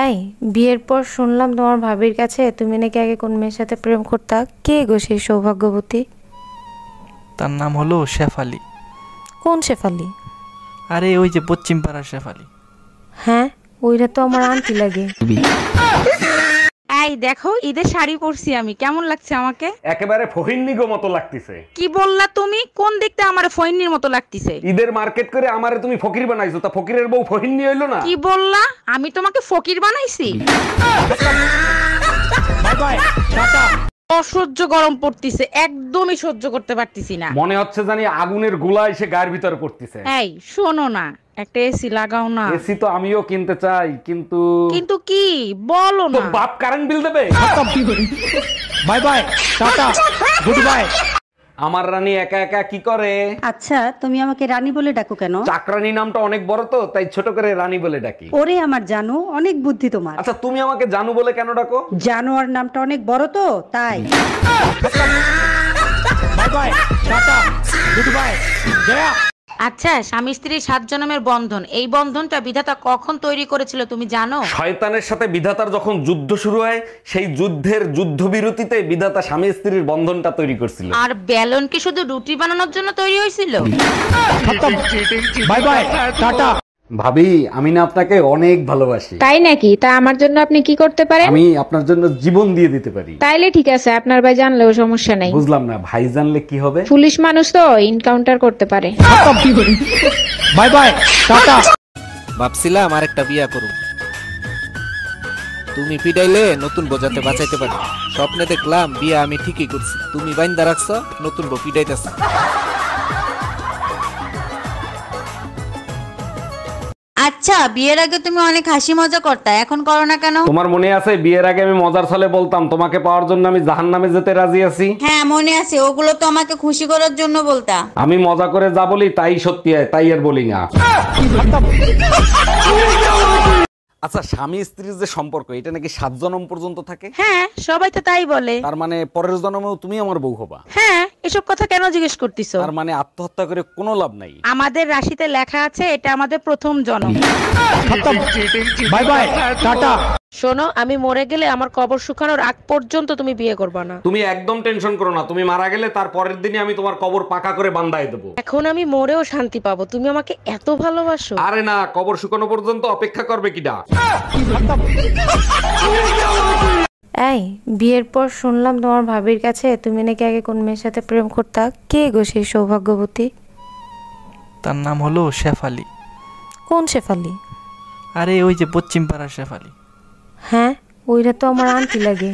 এই বিয়ের পর শুনলাম তোমার ভাবির কাছে তুমি নাকি আগে কোন মেয়ের সাথে প্রেম করতা। কে গো সেই সৌভাগ্যবতী? তার নাম হলো শেফালি। কোন শেফালি? আরে ওই যে পশ্চিম পাড়ার শেফালি। হ্যাঁ, ওইটা তো আমার আন্টি লাগে। এই দেখো, ঈদের শাড়ি পরছি আমি, কেমন লাগছে আমাকে? একেবারে ফহিন্নিগো মতো লাগতেছে। কি বললা তুমি? কোন দেখতে আমার ফইন্নির মতো লাগতিছে? ঈদের মার্কেট করে আমারে তুমি ফকির বানাইছো, তা ফকিরের বউ ফহিন্নি হইলো না? কি বললা? আমি তোমাকে ফকির বানাইছি? By bye, tata. অসহ্য গরম পড়তিছে, একদমই সহ্য করতে পারতিছি না। মনে হচ্ছে জানি আগুনের গোলা এসে গায়ের ভিতরে পড়তেছে। এই শোনো না, একটা এসি লাগাও না। এসি তো আমিও কিনতে চাই, কিন্তু কিন্তু কি বলো তো না। বাপ কারেন্ট বিল দেবে। By bye, tata, good by. আমার রানী একা একা কি করে? আচ্ছা, তুমি আমাকে রানী বলে ডাকো কেন? চাকরানী নামটা অনেক বড় তো, তাই ছোট করে রানী বলে ডাকি। ওরে আমার জানো, অনেক বুদ্ধি তোমার। আচ্ছা, তুমি আমাকে জানু বলে কেন ডাকো? জানোয়ার নামটা অনেক বড় তো, তাই। Bye bye, tata, good bye, Jaya. আচ্ছা, স্বামী স্ত্রীর 7 জন্মের বন্ধন, এই বন্ধনটা বিধাতা কখন তৈরি করেছিল তুমি জানো? শয়তানের সাথে বিধাতার যখন যুদ্ধ শুরু হয়, সেই যুদ্ধের যুদ্ধবিরতিতে বিধাতা স্বামী স্ত্রীর বন্ধনটা তৈরি করছিল। আর বেলন কি শুধু রুটি বানানোর জন্য তৈরি হয়েছিল? By bye, tata. ভাবি, আমি না আপনাকে অনেক ভালোবাসি। তাই নাকি? তা আমার জন্য আপনি কি করতে পারেন? আমি আপনার জন্য জীবন দিয়ে দিতে পারি। তাইলে ঠিক আছে, আপনার ভাই জানলেও সমস্যা নাই। বুঝলাম না, ভাই জানলে কি হবে? পুলিশ মানুষ তো এনকাউন্টার করতে পারে। By bye, tata. ভাবছিলাম আরেকটা বিয়া করুম, তুমি পিটাইলে নতুন বোঝাতে বাঁচাইতে পারি। স্বপ্নে দেখলাম বিয়া আমি ঠিকই করছি, তুমি বাইন্দা রাখছো, নতুন বউ পিটাইতেছ। আচ্ছা, বিয়ের আগে তুমি অনেক হাসি মজা করতা, এখন করো না কেন? তোমার মনে আছে বিয়ের আগে আমি মজার ছলে বলতাম তোমাকে পাওয়ার জন্য আমি জাহান্নামে যেতে রাজি আছি? হ্যাঁ মনে আছে, ওগুলো তো আমাকে খুশি করার জন্য বলতা। আমি মজা করে যা বলি তাই সত্যি হয়, তাই আর বলি না। আচ্ছা, স্বামী স্ত্রীর যে সম্পর্ক, এটা নাকি 7 জন্ম পর্যন্ত থাকে? হ্যাঁ, সবাই তো তাই বলে। তার মানে পরের জন্মেও তুমি আমার বউ হবা? হ্যাঁ, এসব কথা কেন জিজ্ঞেস করতেছো? তার মানে আত্মহত্যা করে কোনো লাভ নাই? আমাদের রাশিতে লেখা আছে এটা আমাদের প্রথম জন্ম। By bye, tata. শোনো, আমি মরে গেলে আমার কবর শুকানোর আগ পর্যন্ত তুমি বিয়ে করবে না। তুমি একদম টেনশন করো না, তুমি মারা গেলে তার পরের দিনই আমি তোমার কবর পাকা করে বান্ধাই দেবো। এখন আমি মরেও শান্তি পাবো, তুমি আমাকে এত ভালোবাসো। আরে না, কবর শুকানো পর্যন্ত অপেক্ষা করবে কিডা? এই বিয়ের পর শুনলাম তোমার ভাবির কাছে তুমি নাকি আগে কোন মেয়ের সাথে প্রেম করতা। কে গো সেই সৌভাগ্যবতী? তার নাম হলো শেফালি। কোন শেফালি? আরে ওই যে পশ্চিম পাড়ার শেফালি। হ্যাঁ, ওইটা তো আমার আন্টি লাগে।